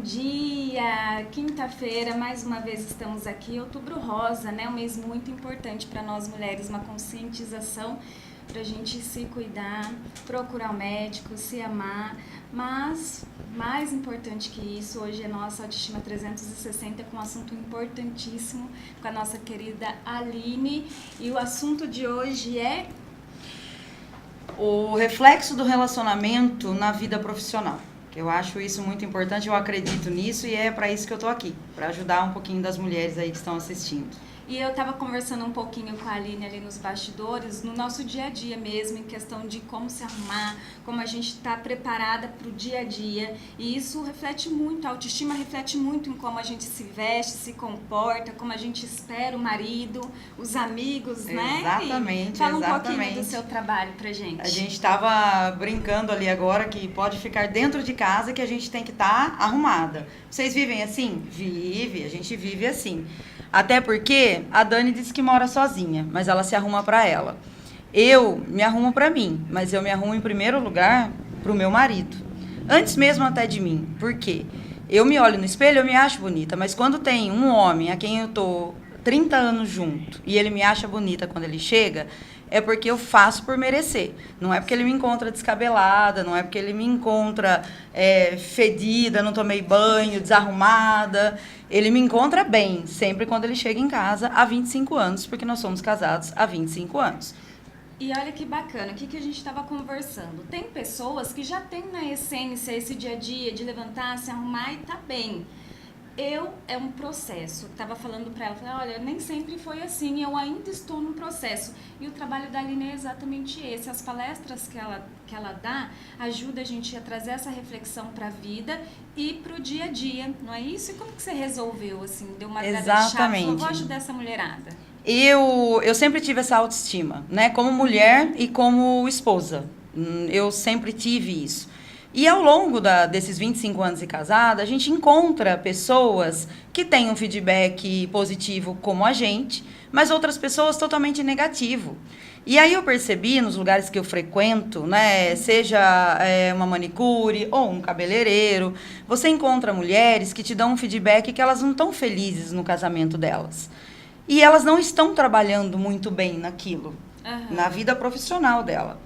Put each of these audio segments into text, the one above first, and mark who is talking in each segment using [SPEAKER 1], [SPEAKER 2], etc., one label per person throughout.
[SPEAKER 1] dia! Quinta-feira, mais uma vez estamos aqui, Outubro Rosa, né? Um mês muito importante para nós mulheres, uma conscientização para a gente se cuidar, procurar o médico, se amar, mas mais importante que isso, hoje é nossa Autoestima 360 com um assunto importantíssimo com a nossa querida Aline, e o assunto de hoje é
[SPEAKER 2] o reflexo do relacionamento na vida profissional. Eu acho isso muito importante, eu acredito nisso e é para isso que eu tô aqui, para ajudar um pouquinho das mulheres aí que estão assistindo.
[SPEAKER 1] E eu estava conversando um pouquinho com a Aline ali nos bastidores, no nosso dia a dia mesmo, em questão de como se arrumar, como a gente está preparada para o dia a dia. E isso reflete muito, a autoestima reflete muito em como a gente se veste, se comporta, como a gente espera o marido, os amigos, né?
[SPEAKER 2] Exatamente,
[SPEAKER 1] Fala um
[SPEAKER 2] exatamente.
[SPEAKER 1] pouquinho do seu trabalho pra gente.
[SPEAKER 2] A gente estava brincando ali agora que pode ficar dentro de casa que a gente tem que estar arrumada. Vocês vivem assim? Vive, a gente vive assim. Até porque a Dani disse que mora sozinha, mas ela se arruma para ela. Eu me arrumo para mim, mas eu me arrumo em primeiro lugar para o meu marido. Antes mesmo até de mim. Por quê? Eu me olho no espelho, eu me acho bonita, mas quando tem um homem a quem eu tô 30 anos junto e ele me acha bonita quando ele chega, é porque eu faço por merecer. Não é porque ele me encontra descabelada, não é porque ele me encontra fedida, não tomei banho, desarrumada. Ele me encontra bem, sempre quando ele chega em casa há 25 anos, porque nós somos casados há 25 anos.
[SPEAKER 1] E olha que bacana, o que a gente estava conversando? Tem pessoas que já têm na essência esse dia a dia de levantar, se arrumar e tá bem. É um processo. Estava falando para ela, falei, olha, nem sempre foi assim, eu ainda estou num processo. E o trabalho da Aline é exatamente esse. As palestras que ela dá ajuda a gente a trazer essa reflexão para a vida e para o dia a dia, não é isso? E como que você resolveu, assim, deu uma virada de chave? Falou, vou ajudar essa mulherada.
[SPEAKER 2] Eu sempre tive essa autoestima, né? Como mulher e como esposa. Eu sempre tive isso. E ao longo desses 25 anos de casada, a gente encontra pessoas que têm um feedback positivo como a gente, mas outras pessoas totalmente negativo. E aí eu percebi nos lugares que eu frequento, né, seja uma manicure ou um cabeleireiro, você encontra mulheres que te dão um feedback que elas não estão felizes no casamento delas. E elas não estão trabalhando muito bem naquilo, na vida profissional dela.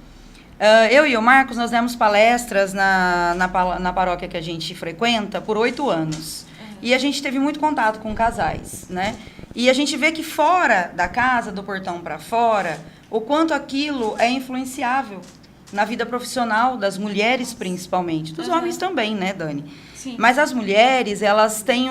[SPEAKER 2] Eu e o Marcos, nós demos palestras na paróquia que a gente frequenta por 8 anos. E a gente teve muito contato com casais, né? E a gente vê que fora da casa, do portão para fora, o quanto aquilo é influenciável na vida profissional das mulheres, principalmente. Dos homens também, né, Dani?
[SPEAKER 1] Sim.
[SPEAKER 2] Mas as mulheres, elas têm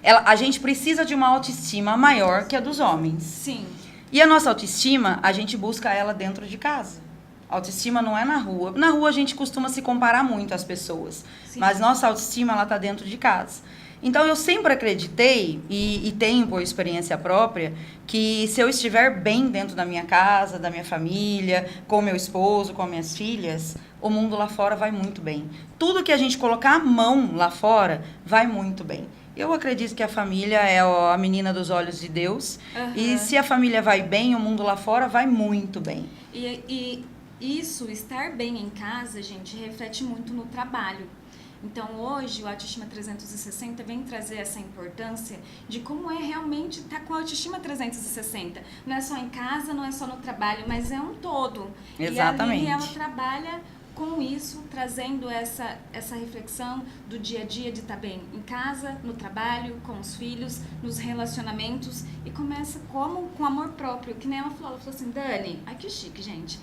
[SPEAKER 2] a gente precisa de uma autoestima maior que a dos homens.
[SPEAKER 1] Sim.
[SPEAKER 2] E a nossa autoestima, a gente busca ela dentro de casa. Autoestima não é na rua. Na rua a gente costuma se comparar muito às pessoas. Sim. Mas nossa autoestima, ela tá dentro de casa. Então eu sempre acreditei, e tenho por experiência própria, que se eu estiver bem dentro da minha casa, da minha família, com meu esposo, com minhas filhas, o mundo lá fora vai muito bem. Tudo que a gente colocar a mão lá fora, vai muito bem. Eu acredito que a família é a menina dos olhos de Deus. E se a família vai bem, o mundo lá fora vai muito bem.
[SPEAKER 1] E isso, estar bem em casa, gente, reflete muito no trabalho. Então, hoje, o Autoestima 360 vem trazer essa importância de como é realmente estar com a Autoestima 360. Não é só em casa, não é só no trabalho, mas é um todo.
[SPEAKER 2] Exatamente.
[SPEAKER 1] E a Aline, ela trabalha com isso, trazendo essa reflexão do dia a dia de estar bem em casa, no trabalho, com os filhos, nos relacionamentos. E começa com amor próprio, que nem ela falou assim, Dani, ai que chique, gente.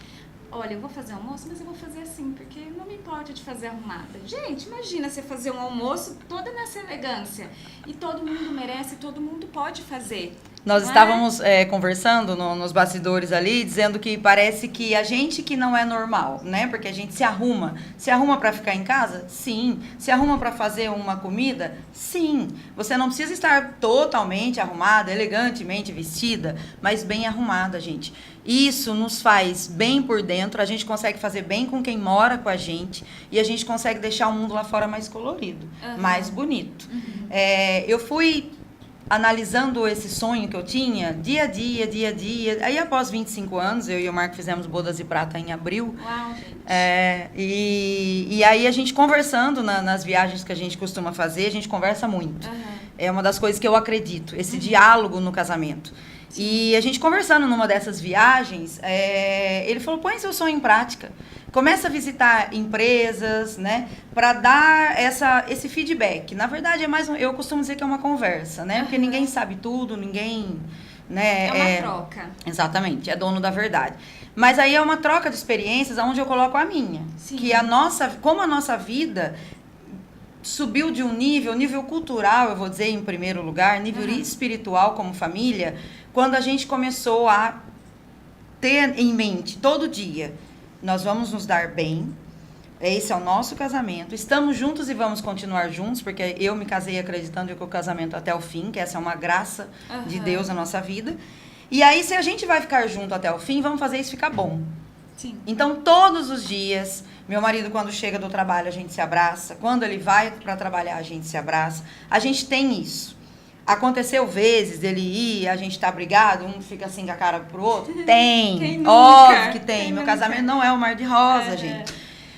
[SPEAKER 1] Olha, eu vou fazer almoço, mas eu vou fazer assim, porque não me importa de fazer arrumada. Gente, imagina você fazer um almoço toda nessa elegância. E todo mundo merece, todo mundo pode fazer.
[SPEAKER 2] Nós estávamos conversando nos bastidores ali, dizendo que parece que a gente que não é normal, né? Porque a gente se arruma. Se arruma para ficar em casa? Sim. Se arruma para fazer uma comida? Sim. Você não precisa estar totalmente arrumada, elegantemente vestida, mas bem arrumada, gente. Isso nos faz bem por dentro, a gente consegue fazer bem com quem mora com a gente e a gente consegue deixar o mundo lá fora mais colorido, mais bonito. Eu fui analisando esse sonho que eu tinha, dia a dia, dia a dia. Aí, após 25 anos, eu e o Marco fizemos bodas de prata em abril.
[SPEAKER 1] Uau, gente.
[SPEAKER 2] E aí, a gente conversando nas viagens que a gente costuma fazer, a gente conversa muito. É uma das coisas que eu acredito, esse diálogo no casamento. Sim. E a gente conversando numa dessas viagens, ele falou, põe seu sonho em prática. Começa a visitar empresas, né? Para dar esse feedback. Na verdade, eu costumo dizer que é uma conversa, né? Porque ninguém sabe tudo, ninguém... Né,
[SPEAKER 1] é uma troca.
[SPEAKER 2] Exatamente, é dono da verdade. Mas aí é uma troca de experiências onde eu coloco a minha.
[SPEAKER 1] Sim.
[SPEAKER 2] Que como a nossa vida subiu de um nível cultural, eu vou dizer em primeiro lugar, nível espiritual como família, quando a gente começou a ter em mente todo dia, nós vamos nos dar bem, esse é o nosso casamento, estamos juntos e vamos continuar juntos, porque eu me casei acreditando que o casamento até o fim, que essa é uma graça de Deus na nossa vida. E aí, se a gente vai ficar junto até o fim, vamos fazer isso ficar bom.
[SPEAKER 1] Sim.
[SPEAKER 2] Então, todos os dias, meu marido, quando chega do trabalho, a gente se abraça. Quando ele vai para trabalhar, a gente se abraça. A gente tem isso. Aconteceu vezes dele ir, a gente tá brigado, um fica assim com a cara pro outro? Tem, óbvio que tem. Meu casamento não é um mar de rosa, gente.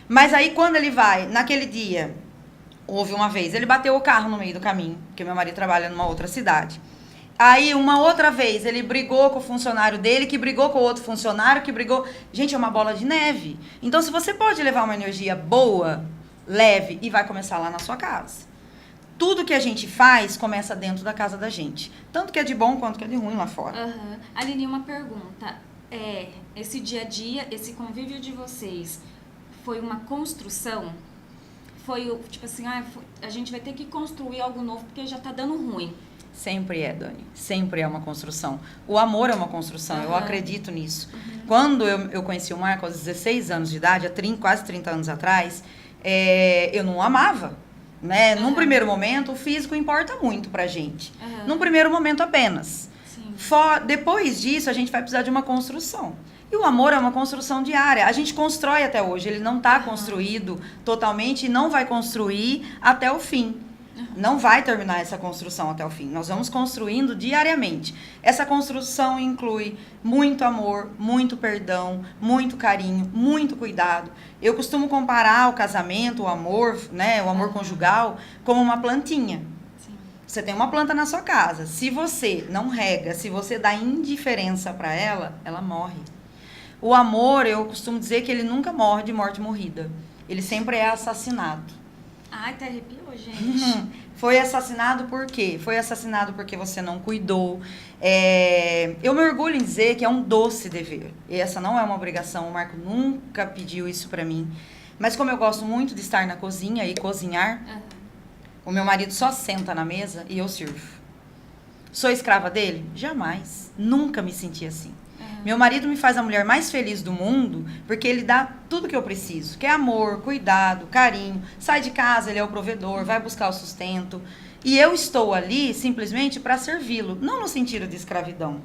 [SPEAKER 2] Mas aí, quando ele vai, naquele dia, houve uma vez, ele bateu o carro no meio do caminho, porque meu marido trabalha numa outra cidade. Aí, uma outra vez, ele brigou com o funcionário dele, que brigou com o outro funcionário, que brigou... Gente, é uma bola de neve. Então, se você pode levar uma energia boa, leve, e vai começar lá na sua casa. Tudo que a gente faz começa dentro da casa da gente. Tanto que é de bom quanto que é de ruim lá fora.
[SPEAKER 1] Aline, uma pergunta. Esse dia a dia, esse convívio de vocês, foi uma construção? Foi, tipo assim, a gente vai ter que construir algo novo porque já tá dando ruim.
[SPEAKER 2] Sempre é, Dani. Sempre é uma construção. O amor é uma construção, eu acredito nisso. Quando eu conheci o Marco aos 16 anos de idade, quase 30 anos atrás, eu não o amava. Né? Num primeiro momento, o físico importa muito pra gente. Num primeiro momento apenas. Depois disso, a gente vai precisar de uma construção. E o amor é uma construção diária. A gente constrói até hoje. Ele não está construído totalmente e não vai construir até o fim. Não vai terminar essa construção até o fim. Nós vamos construindo diariamente. Essa construção inclui muito amor, muito perdão, muito carinho, muito cuidado. Eu costumo comparar o casamento, o amor, né, o amor conjugal, como uma plantinha. Sim. Você tem uma planta na sua casa. Se você não rega, se você dá indiferença para ela, ela morre. O amor, eu costumo dizer que ele nunca morre de morte morrida. Ele sempre é assassinado.
[SPEAKER 1] Ai, até arrepiou, gente.
[SPEAKER 2] Foi assassinado por quê? Foi assassinado porque você não cuidou. Eu me orgulho em dizer que é um doce dever. E essa não é uma obrigação. O Marco nunca pediu isso pra mim. Mas como eu gosto muito de estar na cozinha e cozinhar, o meu marido só senta na mesa e eu sirvo. Sou escrava dele? Jamais. Nunca me senti assim. Meu marido me faz a mulher mais feliz do mundo porque ele dá tudo que eu preciso, que é amor, cuidado, carinho. Sai de casa, ele é o provedor, vai buscar o sustento. E eu estou ali simplesmente para servi-lo, não no sentido de escravidão,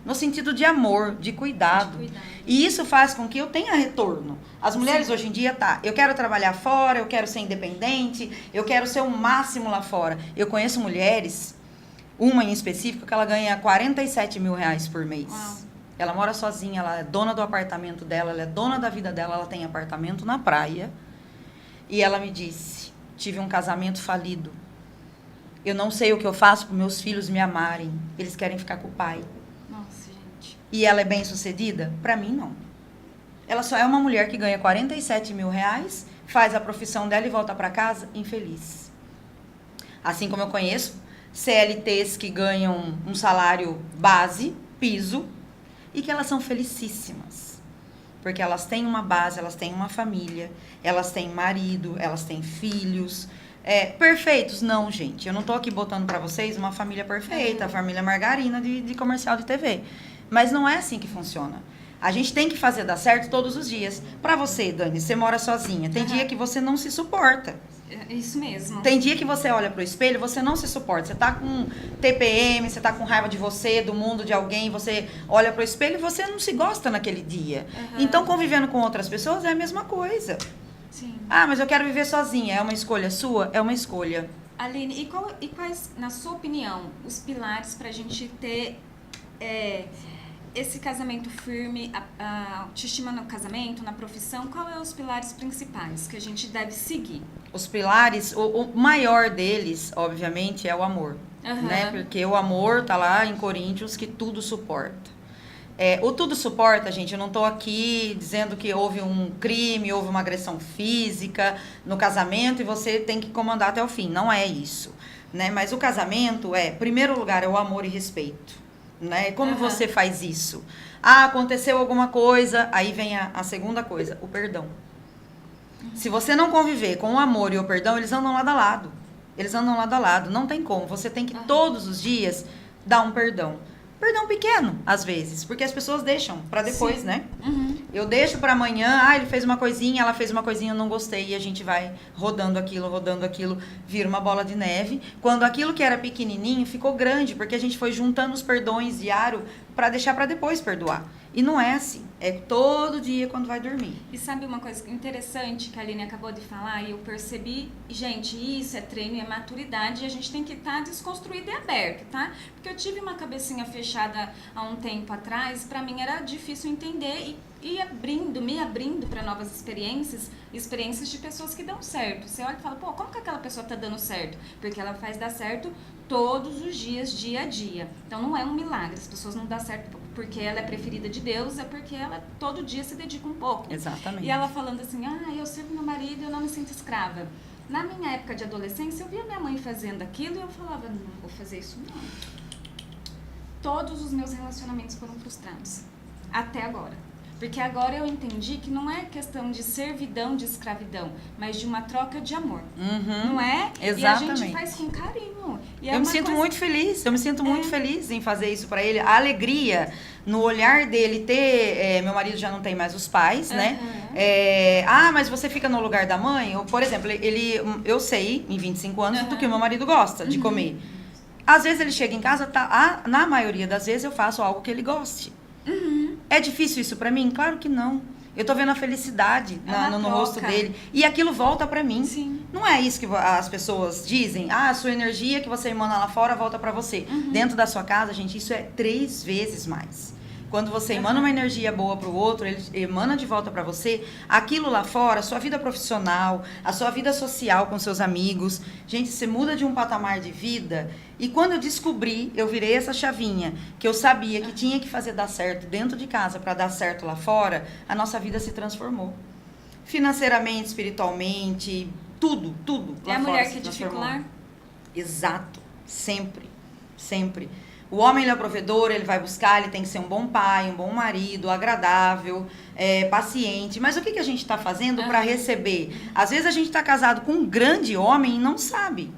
[SPEAKER 2] no sentido de amor, de cuidado. E isso faz com que eu tenha retorno. As mulheres hoje em dia, eu quero trabalhar fora, eu quero ser independente, eu quero ser o máximo lá fora. Eu conheço mulheres, uma em específico, que ela ganha 47 mil reais por mês. Uau. Ela mora sozinha, ela é dona do apartamento dela, ela é dona da vida dela, ela tem apartamento na praia. E ela me disse, tive um casamento falido. Eu não sei o que eu faço para meus filhos me amarem. Eles querem ficar com o pai.
[SPEAKER 1] Nossa, gente.
[SPEAKER 2] E ela é bem-sucedida? Para mim, não. Ela só é uma mulher que ganha 47 mil reais, faz a profissão dela e volta para casa infeliz. Assim como eu conheço CLTs que ganham um salário base, piso, e que elas são felicíssimas. Porque elas têm uma base, elas têm uma família, elas têm marido, elas têm filhos. Perfeitos? Não, gente. Eu não tô aqui botando para vocês uma família perfeita, a família margarina de comercial de TV. Mas não é assim que funciona. A gente tem que fazer dar certo todos os dias. Para você, Dani, você mora sozinha. Tem dia que você não se suporta.
[SPEAKER 1] Isso mesmo.
[SPEAKER 2] Tem dia que você olha pro espelho, você não se suporta. Você tá com TPM, você tá com raiva de você, do mundo, de alguém. Você olha pro espelho e você não se gosta naquele dia. Então, convivendo com outras pessoas é a mesma coisa.
[SPEAKER 1] Sim.
[SPEAKER 2] Ah, mas eu quero viver sozinha. É uma escolha sua? É uma escolha.
[SPEAKER 1] Aline, e quais, na sua opinião, os pilares para a gente ter esse casamento firme, a autoestima no casamento, na profissão? Qual é os pilares principais que a gente deve seguir?
[SPEAKER 2] Os pilares, o maior deles, obviamente, é o amor. Né? Porque o amor tá lá em Coríntios, que tudo suporta. O tudo suporta, gente, eu não tô aqui dizendo que houve um crime, houve uma agressão física no casamento e você tem que comandar até o fim. Não é isso, né? Mas o casamento primeiro lugar, é o amor e respeito, né? Como você faz isso? Aconteceu alguma coisa, aí vem a segunda coisa, o perdão. Se você não conviver com o amor e o perdão, eles andam lado a lado. Eles andam lado a lado, não tem como. Você tem que todos os dias dar um perdão. Perdão pequeno, às vezes, porque as pessoas deixam pra depois, né? Eu deixo pra amanhã, ele fez uma coisinha, ela fez uma coisinha, eu não gostei, e a gente vai rodando aquilo, vira uma bola de neve. Quando aquilo que era pequenininho ficou grande, porque a gente foi juntando os perdões diário pra deixar pra depois perdoar. E não é assim, é todo dia quando vai dormir.
[SPEAKER 1] E sabe uma coisa interessante que a Aline acabou de falar e eu percebi? Gente, isso é treino, é maturidade e a gente tem que estar desconstruído e aberto, tá? Porque eu tive uma cabecinha fechada há um tempo atrás, pra mim era difícil entender e me abrindo para novas experiências de pessoas que dão certo. Você olha e fala, como que aquela pessoa tá dando certo? Porque ela faz dar certo todos os dias, dia a dia. Então não é um milagre, as pessoas não dão certo porque ela é preferida de Deus, é porque ela todo dia se dedica um pouco.
[SPEAKER 2] Exatamente.
[SPEAKER 1] E ela falando assim, eu sirvo meu marido e eu não me sinto escrava. Na minha época de adolescência, eu via minha mãe fazendo aquilo e eu falava, não vou fazer isso não. Todos os meus relacionamentos foram frustrados. Até agora. Porque agora eu entendi que não é questão de servidão, de escravidão, mas de uma troca de amor. Não é?
[SPEAKER 2] Exatamente.
[SPEAKER 1] E a gente faz com carinho. E
[SPEAKER 2] eu me sinto muito feliz, muito feliz em fazer isso pra ele. A alegria no olhar dele ter... meu marido já não tem mais os pais, né? Mas você fica no lugar da mãe? Ou, por exemplo, eu sei, em 25 anos, do que o meu marido gosta de comer. Às vezes ele chega em casa, na maioria das vezes eu faço algo que ele goste. É difícil isso pra mim? Claro que não. Eu tô vendo a felicidade no rosto dele. E aquilo volta pra mim.
[SPEAKER 1] Sim.
[SPEAKER 2] Não é isso que as pessoas dizem. A sua energia que você emana lá fora volta pra você. Dentro da sua casa, gente, isso é 3 vezes mais. Quando você emana uma energia boa pro outro, ele emana de volta pra você. Aquilo lá fora, a sua vida profissional, a sua vida social com seus amigos. Gente, você muda de um patamar de vida. E quando eu descobri, eu virei essa chavinha, que eu sabia que tinha que fazer dar certo dentro de casa pra dar certo lá fora, a nossa vida se transformou. Financeiramente, espiritualmente, tudo lá fora.
[SPEAKER 1] É a mulher que edifica o lar?
[SPEAKER 2] Exato. Sempre. Sempre. O homem, ele é o provedor, ele vai buscar, ele tem que ser um bom pai, um bom marido, agradável, paciente. Mas o que a gente está fazendo para receber? Às vezes a gente está casado com um grande homem e não sabe.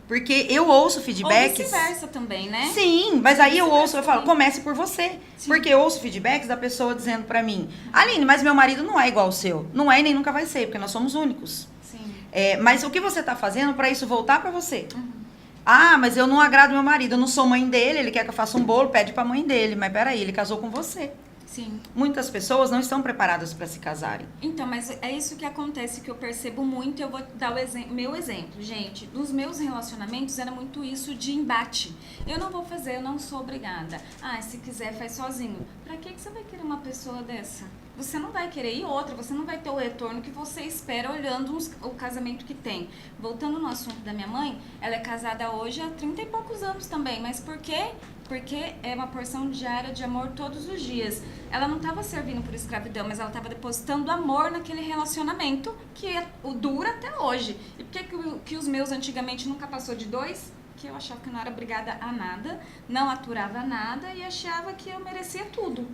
[SPEAKER 2] Porque eu ouço feedbacks...
[SPEAKER 1] Ou vice-versa também, né?
[SPEAKER 2] Sim, mas aí eu falo, comece por você. Sim. Porque eu ouço feedbacks da pessoa dizendo pra mim, Aline, mas meu marido não é igual ao seu. Não é e nem nunca vai ser, porque nós somos únicos.
[SPEAKER 1] Sim.
[SPEAKER 2] Mas o que você tá fazendo pra isso voltar pra você? Mas eu não agrado meu marido, eu não sou mãe dele, ele quer que eu faça um bolo, pede pra mãe dele. Mas peraí, ele casou com você.
[SPEAKER 1] Sim.
[SPEAKER 2] Muitas pessoas não estão preparadas para se casarem.
[SPEAKER 1] Então, mas é isso que acontece, que eu percebo muito. Eu vou dar meu exemplo. Gente, nos meus relacionamentos era muito isso de embate. Eu não vou fazer, eu não sou obrigada. Se quiser, faz sozinho. Pra que você vai querer uma pessoa dessa? Você não vai querer. E outra, você não vai ter o retorno que você espera olhando o casamento que tem. Voltando no assunto da minha mãe, ela é casada hoje há 30 e poucos anos também. Mas por quê? Porque é uma porção diária de amor todos os dias. Ela não estava servindo por escravidão, mas ela estava depositando amor naquele relacionamento que dura até hoje. E por que os meus antigamente nunca passou de 2? Que eu achava que não era obrigada a nada, não aturava nada e achava que eu merecia tudo.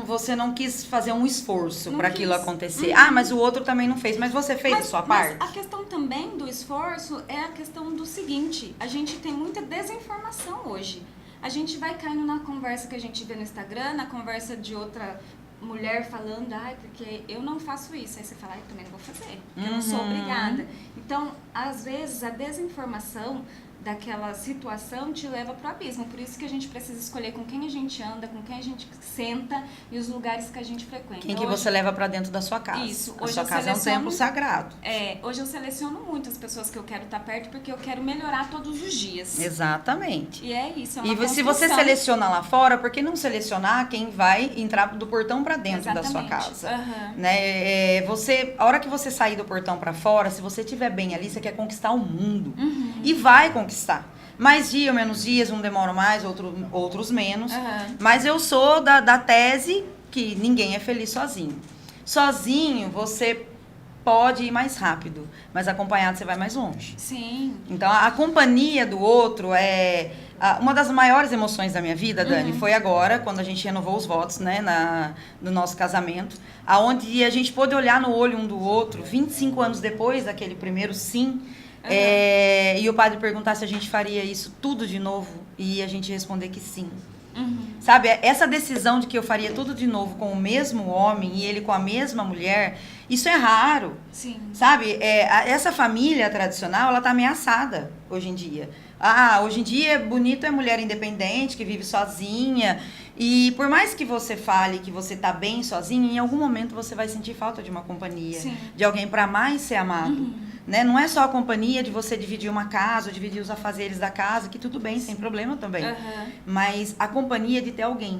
[SPEAKER 2] Você não quis fazer um esforço para aquilo acontecer.
[SPEAKER 1] Uhum.
[SPEAKER 2] Mas o outro também não fez, mas você fez a sua parte.
[SPEAKER 1] Mas a questão também do esforço é a questão do seguinte, a gente tem muita desinformação hoje. A gente vai caindo na conversa que a gente vê no Instagram, na conversa de outra mulher falando, porque eu não faço isso. Aí você fala, eu também não vou fazer, porque eu não sou obrigada. Então, às vezes, a desinformação daquela situação te leva pro abismo. Por isso que a gente precisa escolher com quem a gente anda, com quem a gente senta e os lugares que a gente frequenta.
[SPEAKER 2] Quem que você leva pra dentro da sua casa.
[SPEAKER 1] Isso.
[SPEAKER 2] A sua casa é um templo sagrado.
[SPEAKER 1] Hoje eu seleciono muito as pessoas que eu quero estar perto porque eu quero melhorar todos os dias.
[SPEAKER 2] Exatamente.
[SPEAKER 1] E é isso, é uma
[SPEAKER 2] E se você seleciona lá fora, por que não selecionar quem vai entrar do portão pra dentro da sua casa? Né? A hora que você sair do portão pra fora, se você estiver bem ali, você quer conquistar o mundo. E vai conquistar. Mais dia ou menos dias, um demora mais, outros menos. Mas eu sou da tese que ninguém é feliz sozinho. Sozinho, você pode ir mais rápido, mas acompanhado você vai mais longe.
[SPEAKER 1] Sim.
[SPEAKER 2] Então, a companhia do outro é... Uma das maiores emoções da minha vida, Dani, foi agora, quando a gente renovou os votos, né, no nosso casamento, aonde a gente pôde olhar no olho um do outro, 25 anos depois daquele primeiro sim, e o padre perguntar se a gente faria isso tudo de novo, e a gente responder que sim. Sabe, essa decisão de que eu faria tudo de novo com o mesmo homem e ele com a mesma mulher, isso é raro.
[SPEAKER 1] Sim.
[SPEAKER 2] Sabe, essa família tradicional, ela tá ameaçada hoje em dia. Hoje em dia, bonito é mulher independente, que vive sozinha. E por mais que você fale que você tá bem sozinha, em algum momento você vai sentir falta de uma companhia.
[SPEAKER 1] Sim.
[SPEAKER 2] De alguém para mais ser amado. Né? Não é só a companhia de você dividir uma casa, ou dividir os afazeres da casa, que tudo bem, sem problema também. Mas a companhia de ter alguém.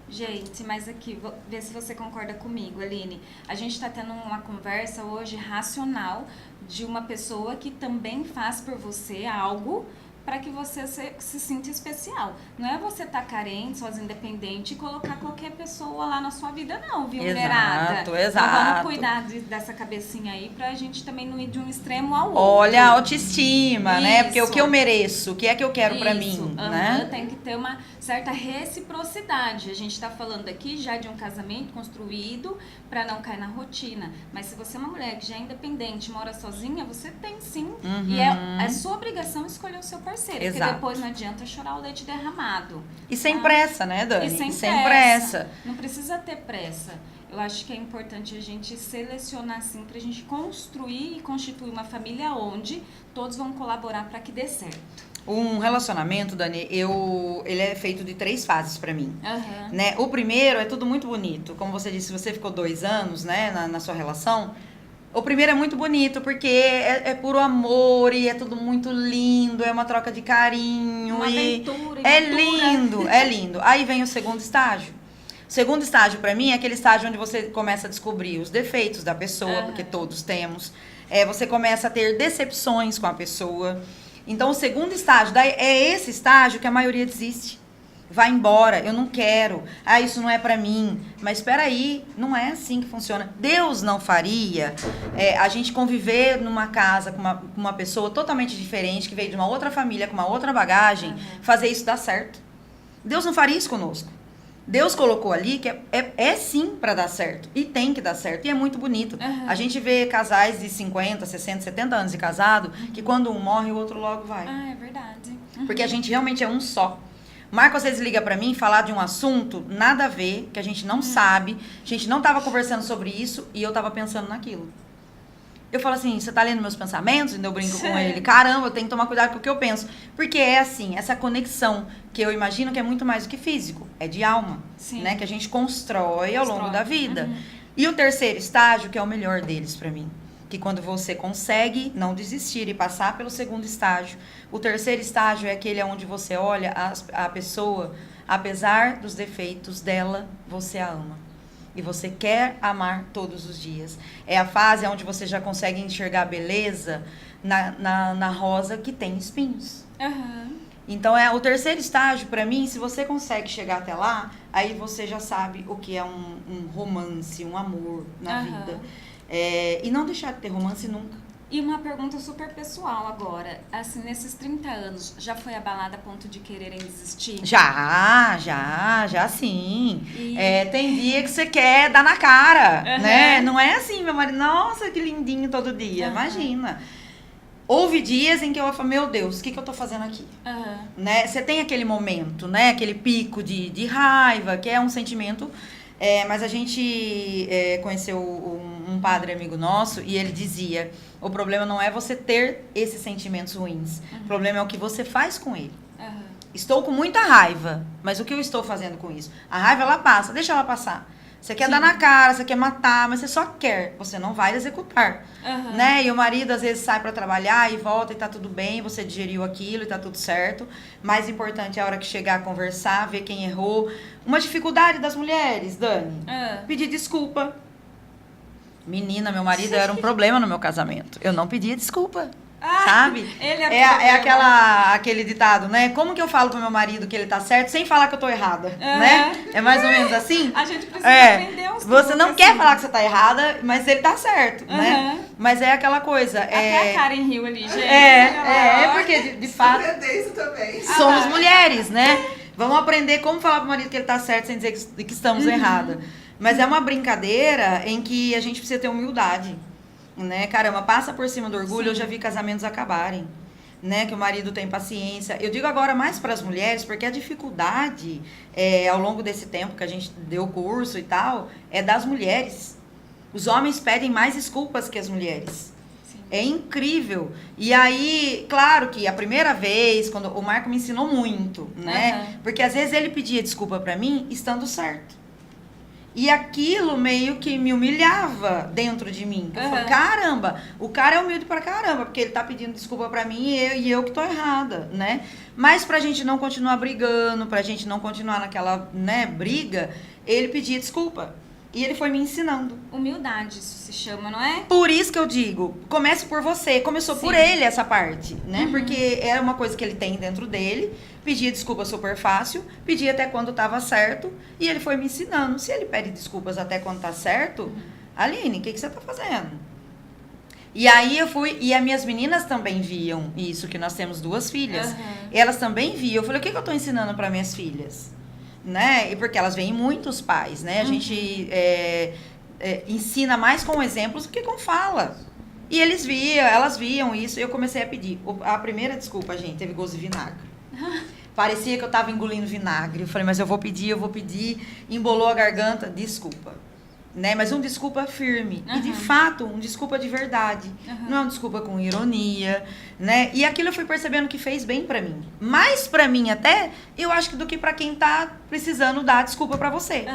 [SPEAKER 1] Gente, mas aqui, vê se você concorda comigo, Aline. A gente está tendo uma conversa hoje racional de uma pessoa que também faz por você algo para que você se sinta especial. Não é você estar carente, sozinho, independente e colocar qualquer pessoa lá na sua vida, não, viu, mulherada?
[SPEAKER 2] Exato.
[SPEAKER 1] Então vamos cuidar dessa cabecinha aí pra gente também não ir de um extremo ao outro.
[SPEAKER 2] Olha, a autoestima, né? Porque o que eu mereço, o que é que eu quero pra mim, né?
[SPEAKER 1] Tem que ter uma certa reciprocidade. A gente tá falando aqui já de um casamento construído pra não cair na rotina. Mas se você é uma mulher que já é independente, mora sozinha, você tem sim. E é sua obrigação escolher o seu parceiro. Exato. Porque depois não adianta chorar o leite derramado.
[SPEAKER 2] E sem pressa, né, Dani?
[SPEAKER 1] E sem pressa. Não precisa ter pressa. Eu acho que é importante a gente selecionar assim pra gente construir e constituir uma família onde todos vão colaborar para que dê certo.
[SPEAKER 2] Um relacionamento, Dani, ele é feito de 3 fases pra mim. Né? O primeiro é tudo muito bonito. Como você disse, você ficou 2 anos, né, na sua relação. O primeiro é muito bonito, porque é puro amor e é tudo muito lindo, é uma troca de carinho.
[SPEAKER 1] Uma aventura.
[SPEAKER 2] É lindo, é lindo. Aí vem o segundo estágio. O segundo estágio, pra mim, é aquele estágio onde você começa a descobrir os defeitos da pessoa, porque todos temos. Você começa a ter decepções com a pessoa. Então, o segundo estágio, é esse estágio que a maioria desiste. Vai embora, eu não quero. Isso não é pra mim. Mas espera aí, não é assim que funciona. Deus não faria a gente conviver numa casa com uma pessoa totalmente diferente, que veio de uma outra família, com uma outra bagagem, fazer isso dar certo. Deus não faria isso conosco. Deus colocou ali que é sim pra dar certo. E tem que dar certo. E é muito bonito. A gente vê casais de 50, 60, 70 anos de casado, que quando um morre, o outro logo vai.
[SPEAKER 1] É verdade.
[SPEAKER 2] Porque a gente realmente é um só. O Marco às vezes liga pra mim falar de um assunto, nada a ver, que a gente não sabe, a gente não tava conversando sobre isso e eu tava pensando naquilo. Eu falo assim, você tá lendo meus pensamentos? E eu brinco com ele, caramba, eu tenho que tomar cuidado com o que eu penso. Porque é assim, essa conexão, que eu imagino que é muito mais do que físico, é de alma, né? Que a gente constrói ao longo da vida. E o terceiro estágio, que é o melhor deles pra mim. Que quando você consegue não desistir e passar pelo segundo estágio. O terceiro estágio é aquele onde você olha a pessoa, apesar dos defeitos dela, você a ama. E você quer amar todos os dias. É a fase onde você já consegue enxergar a beleza na rosa que tem espinhos. Então, o terceiro estágio, pra mim, se você consegue chegar até lá, aí você já sabe o que é um romance, um amor na vida. E não deixar de ter romance nunca.
[SPEAKER 1] E uma pergunta super pessoal agora. Assim, nesses 30 anos, já foi abalada a ponto de quererem desistir?
[SPEAKER 2] Já sim. Tem dia que você quer dar na cara, né? Não é assim, meu marido, nossa, que lindinho todo dia. Imagina. Houve dias em que eu falo, meu Deus, o que eu tô fazendo aqui? Né? Você tem aquele momento, né? Aquele pico de raiva, que é um sentimento... mas a gente conheceu um padre amigo nosso e ele dizia: o problema não é você ter esses sentimentos ruins. O problema é o que você faz com ele. Estou com muita raiva, mas o que eu estou fazendo com isso? A raiva, ela passa, deixa ela passar. Você quer dar na cara, você quer matar, mas você só quer, você não vai executar, né? E o marido às vezes sai para trabalhar e volta e tá tudo bem, você digeriu aquilo e tá tudo certo. Mais importante é a hora que chegar a conversar, ver quem errou. Uma dificuldade das mulheres, Dani, pedir desculpa. Menina, meu marido era um problema no meu casamento. Eu não pedia desculpa. Sabe?
[SPEAKER 1] Ele
[SPEAKER 2] é aquele ditado, né? Como que eu falo pro meu marido que ele tá certo sem falar que eu tô errada, né? É mais ou menos assim?
[SPEAKER 1] A gente precisa aprender uns
[SPEAKER 2] Você não quer falar que você tá errada, mas ele tá certo, né? Mas é aquela coisa.
[SPEAKER 1] Até a Karen Hill ali, gente.
[SPEAKER 2] Porque de fato
[SPEAKER 3] isso também.
[SPEAKER 2] somos mulheres, né? Vamos aprender como falar pro marido que ele tá certo sem dizer que estamos erradas. Mas é uma brincadeira em que a gente precisa ter humildade. Né, caramba, passa por cima do orgulho. Eu já vi casamentos acabarem, né, que o marido tem paciência. Eu digo agora mais para as mulheres, porque a dificuldade ao longo desse tempo que a gente deu curso e tal, é das mulheres. Os homens pedem mais desculpas que as mulheres. Sim. É incrível. E aí, claro que a primeira vez, quando o Marco me ensinou muito, né, porque às vezes ele pedia desculpa para mim estando certo. E aquilo meio que me humilhava dentro de mim. Eu falei, caramba, o cara é humilde pra caramba, porque ele tá pedindo desculpa pra mim e eu que tô errada, né? Mas pra gente não continuar brigando, pra gente não continuar naquela, né, briga, ele pedia desculpa. E ele foi me ensinando.
[SPEAKER 1] Humildade, isso se chama, não é?
[SPEAKER 2] Por isso que eu digo, comece por você. Começou por ele essa parte, né? Porque era uma coisa que ele tem dentro dele. Pedia desculpa super fácil, pedia até quando estava certo. E ele foi me ensinando. Se ele pede desculpas até quando tá certo, Aline, o que você tá fazendo? E aí eu fui, e as minhas meninas também viam isso, que nós temos 2 filhas. Elas também viam. Eu falei, o que eu tô ensinando para minhas filhas? Né? E porque elas veem muitos pais, né? A gente ensina mais com exemplos do que com fala. E elas viam isso e eu comecei a pedir. A primeira desculpa, gente, teve gosto de vinagre. Parecia que eu tava engolindo vinagre. Eu falei, mas eu vou pedir. Embolou a garganta, desculpa. Né? Mas um desculpa firme. E de fato, um desculpa de verdade. Não é um desculpa com ironia, né? E aquilo eu fui percebendo que fez bem pra mim. Mais pra mim até, eu acho que do que pra quem tá precisando dar desculpa pra você.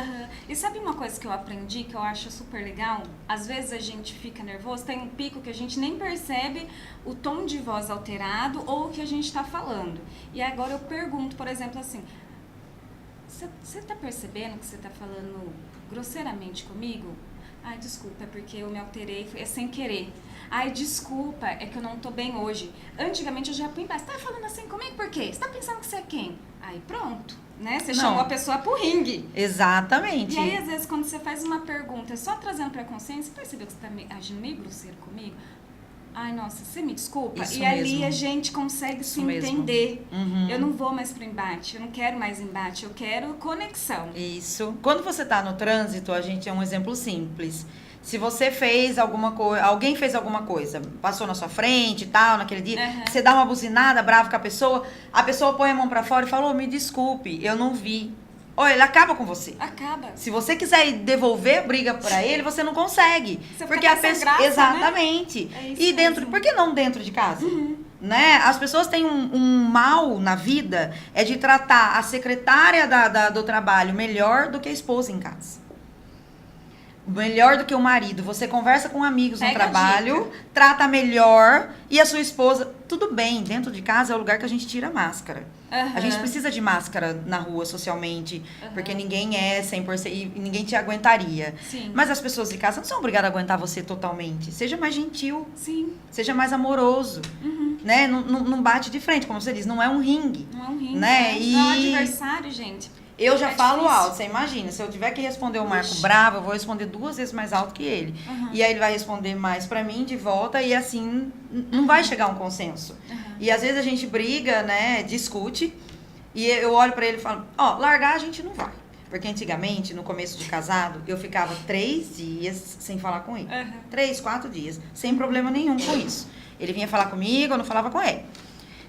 [SPEAKER 1] E sabe uma coisa que eu aprendi, que eu acho super legal? Às vezes a gente fica nervoso, tem um pico que a gente nem percebe o tom de voz alterado ou o que a gente tá falando. E agora eu pergunto, por exemplo, assim, você tá percebendo que você tá falando grosseiramente comigo? Ai, desculpa, é porque eu me alterei, é sem querer. Ai, desculpa, é que eu não tô bem hoje. Antigamente eu já punha embaixo. Você tá falando assim comigo por quê? Você tá pensando que você é quem? Aí pronto, né? Você chamou a pessoa pro ringue.
[SPEAKER 2] Exatamente.
[SPEAKER 1] E aí, às vezes, quando você faz uma pergunta só trazendo pra consciência, você percebeu que você tá agindo meio grosseiro comigo? Ai, nossa, você me desculpa?
[SPEAKER 2] Isso
[SPEAKER 1] e ali
[SPEAKER 2] mesmo.
[SPEAKER 1] a gente consegue se entender. Eu não vou mais pro embate, eu não quero mais embate, eu quero conexão.
[SPEAKER 2] Isso. Quando você tá no trânsito, a gente é um exemplo simples. Se você fez alguma coisa, alguém fez alguma coisa, passou na sua frente e tal, naquele dia, você dá uma buzinada brava com a pessoa põe a mão pra fora e fala, me desculpe, eu não vi. Olha, ele acaba com você.
[SPEAKER 1] Acaba.
[SPEAKER 2] Se você quiser devolver a briga pra ele, você não consegue.
[SPEAKER 1] Você
[SPEAKER 2] porque
[SPEAKER 1] fica
[SPEAKER 2] a pessoa,
[SPEAKER 1] graça,
[SPEAKER 2] exatamente.
[SPEAKER 1] Né? É isso
[SPEAKER 2] e dentro,
[SPEAKER 1] mesmo.
[SPEAKER 2] por que não dentro de casa? Né? As pessoas têm um mal na vida, é de tratar a secretária do trabalho melhor do que a esposa em casa. Melhor do que o marido. Você conversa com amigos no trabalho, trata melhor, e a sua esposa, tudo bem, dentro de casa é o lugar que a gente tira a máscara. A gente precisa de máscara na rua, socialmente, porque ninguém é 100% e ninguém te aguentaria.
[SPEAKER 1] Sim.
[SPEAKER 2] Mas as pessoas de casa não são obrigadas a aguentar você totalmente. Seja mais gentil.
[SPEAKER 1] Sim.
[SPEAKER 2] Seja mais amoroso. Né? Não bate de frente, como você diz, não é um ringue.
[SPEAKER 1] Não é um ringue,
[SPEAKER 2] né?
[SPEAKER 1] Não é um adversário, gente.
[SPEAKER 2] Eu já falo
[SPEAKER 1] difícil.
[SPEAKER 2] alto, você imagina, se eu tiver que responder o Marco bravo, eu vou responder 2 vezes mais alto que ele. E aí ele vai responder mais pra mim de volta e assim não vai chegar a um consenso. E às vezes a gente briga, né, discute, e eu olho pra ele e falo, largar a gente não vai. Porque antigamente, no começo de casado, eu ficava 3 dias sem falar com ele. 3, 4 dias, sem problema nenhum com isso. Ele vinha falar comigo, eu não falava com ele.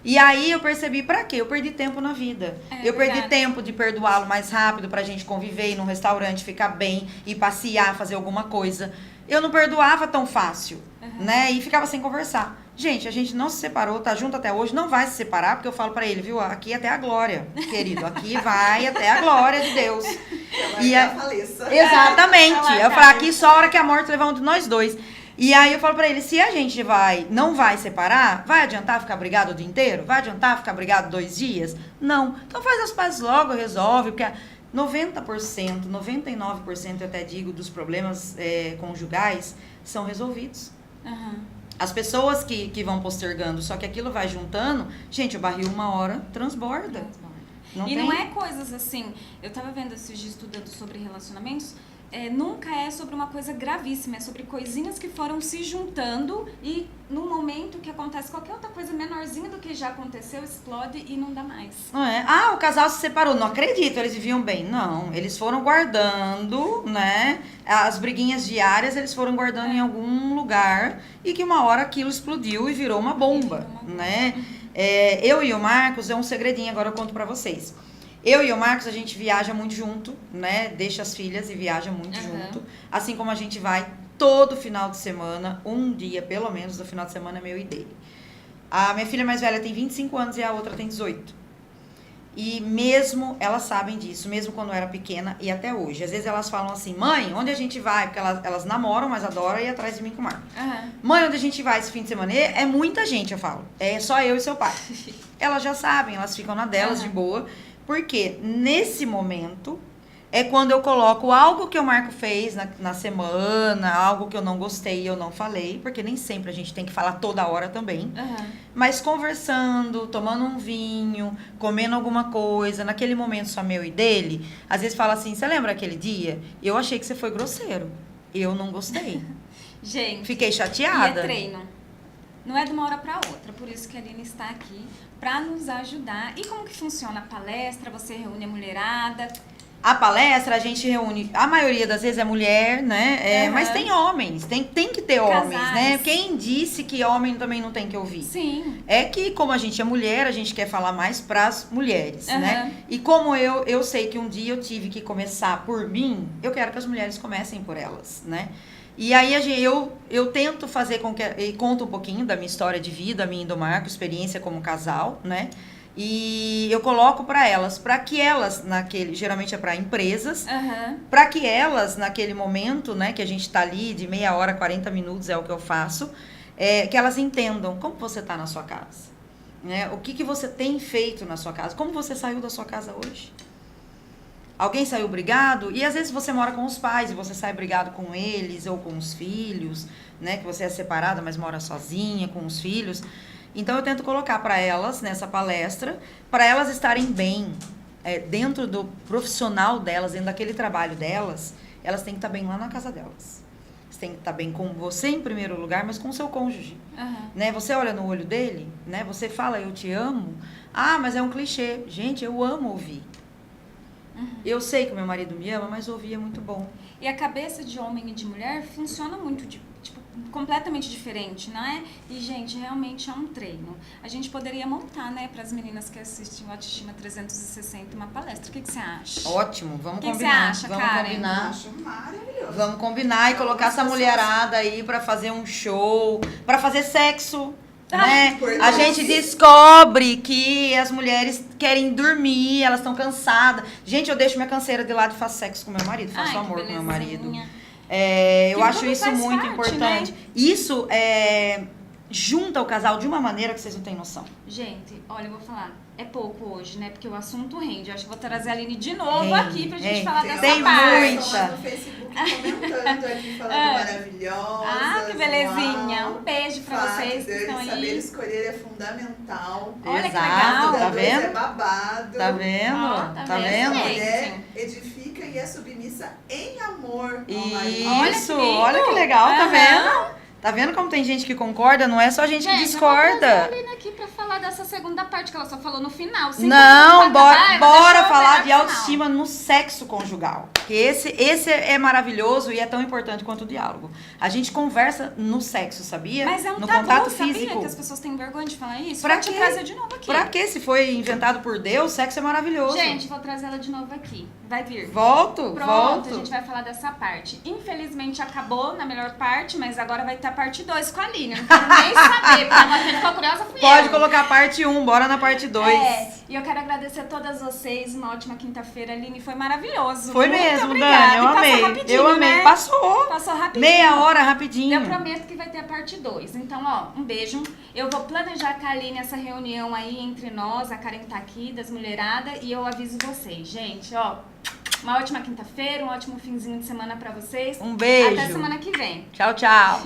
[SPEAKER 2] E aí eu percebi, pra quê? Eu perdi tempo na vida. Eu perdi tempo de perdoá-lo mais rápido pra gente conviver, ir num restaurante, ficar bem, ir passear, fazer alguma coisa. eu não perdoava tão fácil, né? E ficava sem conversar. Gente, a gente não se separou, tá junto até hoje, não vai se separar, porque eu falo pra ele, viu, aqui até a glória, querido, aqui vai até a glória de Deus. E a faleça. Exatamente. Eu falo, aqui só a hora que a morte levar um de nós dois. E aí eu falo pra ele, se a gente não vai separar, vai adiantar ficar brigado o dia inteiro? Vai adiantar ficar brigado 2 dias? Não. Então faz as pazes logo, resolve, porque 90%, 99% eu até digo, dos problemas conjugais são resolvidos. As pessoas que vão postergando, só que aquilo vai juntando, gente, o barril uma hora transborda.
[SPEAKER 1] Não é coisas assim, eu tava vendo esses dias estudando sobre relacionamentos, nunca é sobre uma coisa gravíssima, é sobre coisinhas que foram se juntando e no momento que acontece qualquer outra coisa menorzinha do que já aconteceu, explode e não dá mais.
[SPEAKER 2] Não é? Ah, o casal se separou, não acredito, eles viviam bem. Não, eles foram guardando, né? As briguinhas diárias eles foram guardando em algum lugar e que uma hora aquilo explodiu e virou uma bomba, né? Eu e o Marcos, é um segredinho, agora eu conto pra vocês. Eu e o Marcos, a gente viaja muito junto, né? Deixa as filhas e viaja muito junto. Assim como a gente vai todo final de semana, um dia, pelo menos, do final de semana é meu e dele. A minha filha mais velha tem 25 anos e a outra tem 18. E mesmo, elas sabem disso, mesmo quando eu era pequena e até hoje. Às vezes elas falam assim, mãe, onde a gente vai? Porque elas namoram, mas adoram ir atrás de mim com o Marcos. Mãe, onde a gente vai esse fim de semana? É muita gente, eu falo. É só eu e seu pai. Elas já sabem, elas ficam na delas de boa. Porque nesse momento é quando eu coloco algo que o Marco fez na semana, algo que eu não gostei e eu não falei, porque nem sempre a gente tem que falar toda hora também. Mas conversando, tomando um vinho, comendo alguma coisa, naquele momento só meu e dele, às vezes fala assim, você lembra aquele dia? Eu achei que você foi grosseiro. Eu não gostei.
[SPEAKER 1] Gente,
[SPEAKER 2] fiquei chateada.
[SPEAKER 1] E é treino. Não é de uma hora para outra, por isso que a Aline está aqui para nos ajudar. E como que funciona a palestra? Você reúne a mulherada?
[SPEAKER 2] A palestra a gente reúne, a maioria das vezes é mulher, né? Mas tem homens, tem que ter homens, né? Quem disse que homem também não tem que ouvir?
[SPEAKER 1] Sim.
[SPEAKER 2] É que como a gente é mulher, a gente quer falar mais pras mulheres, né? E como eu sei que um dia eu tive que começar por mim, eu quero que as mulheres comecem por elas, né? E aí eu tento fazer com que... E conto um pouquinho da minha história de vida, minha e do Marco, experiência como casal, né? E eu coloco para que elas, geralmente é para empresas, para que elas, naquele momento, né, que a gente tá ali, de meia hora, 40 minutos é o que eu faço, que elas entendam como você tá na sua casa, né? O que você tem feito na sua casa, como você saiu da sua casa hoje. Alguém saiu brigado, e às vezes você mora com os pais, e você sai brigado com eles, ou com os filhos, né, que você é separada, mas mora sozinha, com os filhos. Então, eu tento colocar para elas, nessa palestra, para elas estarem bem, dentro do profissional delas, dentro daquele trabalho delas, elas têm que estar bem lá na casa delas. Você tem que estar bem com você em primeiro lugar, mas com o seu cônjuge. Né? Você olha no olho dele, né? Você fala, eu te amo. Ah, mas é um clichê. Gente, eu amo ouvir. Eu sei que meu marido me ama, mas ouvir é muito bom.
[SPEAKER 1] E a cabeça de homem e de mulher funciona muito, completamente diferente, não é? E, gente, realmente é um treino. A gente poderia montar, né, para as meninas que assistem o Autoestima 360 uma palestra. O que você acha?
[SPEAKER 2] Ótimo, vamos combinar.
[SPEAKER 1] O que você acha,
[SPEAKER 2] vamos
[SPEAKER 1] Karen?
[SPEAKER 2] combinar.
[SPEAKER 3] Acho maravilhoso.
[SPEAKER 2] Vamos combinar e colocar essa mulherada aí para fazer um show, para fazer sexo. Né? A gente descobre que as mulheres querem dormir, elas estão cansadas. Gente, eu deixo minha canseira de lado e faço sexo com meu marido, faço amor com meu marido. Eu acho isso muito importante. Né? Isso junta o casal de uma maneira que vocês não têm noção.
[SPEAKER 1] Gente, olha, eu vou falar, é pouco hoje, né? Porque o assunto rende. Eu acho que vou trazer a Aline de novo aqui pra gente falar dessa
[SPEAKER 2] tem
[SPEAKER 1] parte.
[SPEAKER 2] Muita.
[SPEAKER 3] No Facebook comentando aqui, falando maravilhosa.
[SPEAKER 1] Ah, que belezinha. Um beijo pra vocês que estão aí.
[SPEAKER 3] Saber escolher é fundamental.
[SPEAKER 1] Olha
[SPEAKER 2] Exato,
[SPEAKER 1] que legal.
[SPEAKER 2] tá vendo?
[SPEAKER 3] É babado.
[SPEAKER 2] Tá vendo?
[SPEAKER 1] Tá
[SPEAKER 2] tá vendo?
[SPEAKER 3] A mulher edifica e é submissa em amor.
[SPEAKER 2] Isso, olha que legal, tá vendo? Tá vendo como tem gente que concorda? Não é só gente que discorda.
[SPEAKER 1] Eu vou trazer a aqui pra falar dessa segunda parte que ela só falou no final.
[SPEAKER 2] Não, bora falar de autoestima no sexo conjugal. Que esse é maravilhoso e é tão importante quanto o diálogo. A gente conversa no sexo, sabia?
[SPEAKER 1] Mas é um
[SPEAKER 2] no
[SPEAKER 1] tabu,
[SPEAKER 2] contato
[SPEAKER 1] sabia
[SPEAKER 2] físico.
[SPEAKER 1] que as pessoas têm vergonha de falar isso?
[SPEAKER 2] Pra
[SPEAKER 1] Vou te
[SPEAKER 2] quê?
[SPEAKER 1] trazer de novo aqui.
[SPEAKER 2] Pra quê? Se foi inventado por Deus, sexo é maravilhoso.
[SPEAKER 1] Gente, vou trazer ela de novo aqui. Vai vir.
[SPEAKER 2] Volto,
[SPEAKER 1] Pronto,
[SPEAKER 2] volto.
[SPEAKER 1] a gente vai falar dessa parte. Infelizmente acabou na melhor parte, mas agora vai ter a parte 2 com a Aline. Eu não quero nem saber, porque ela ficou curiosa, fui
[SPEAKER 2] Pode
[SPEAKER 1] eu.
[SPEAKER 2] colocar parte 1, bora na parte 2.
[SPEAKER 1] E eu quero agradecer a todas vocês. Uma ótima quinta-feira, Aline. Foi maravilhoso.
[SPEAKER 2] Foi
[SPEAKER 1] Muito
[SPEAKER 2] mesmo,
[SPEAKER 1] obrigada.
[SPEAKER 2] Dani, eu
[SPEAKER 1] E passou
[SPEAKER 2] amei.
[SPEAKER 1] rapidinho,
[SPEAKER 2] Eu amei.
[SPEAKER 1] né?
[SPEAKER 2] Passou.
[SPEAKER 1] Passou rapidinho.
[SPEAKER 2] Meia hora, rapidinho.
[SPEAKER 1] Eu prometo que vai ter a parte 2. Então, ó, um beijo. Eu vou planejar com a Aline essa reunião aí entre nós. A Karen tá aqui, das mulheradas. E eu aviso vocês, gente, ó. Uma ótima quinta-feira, um ótimo finzinho de semana pra vocês.
[SPEAKER 2] Um beijo.
[SPEAKER 1] Até semana que vem.
[SPEAKER 2] Tchau, tchau.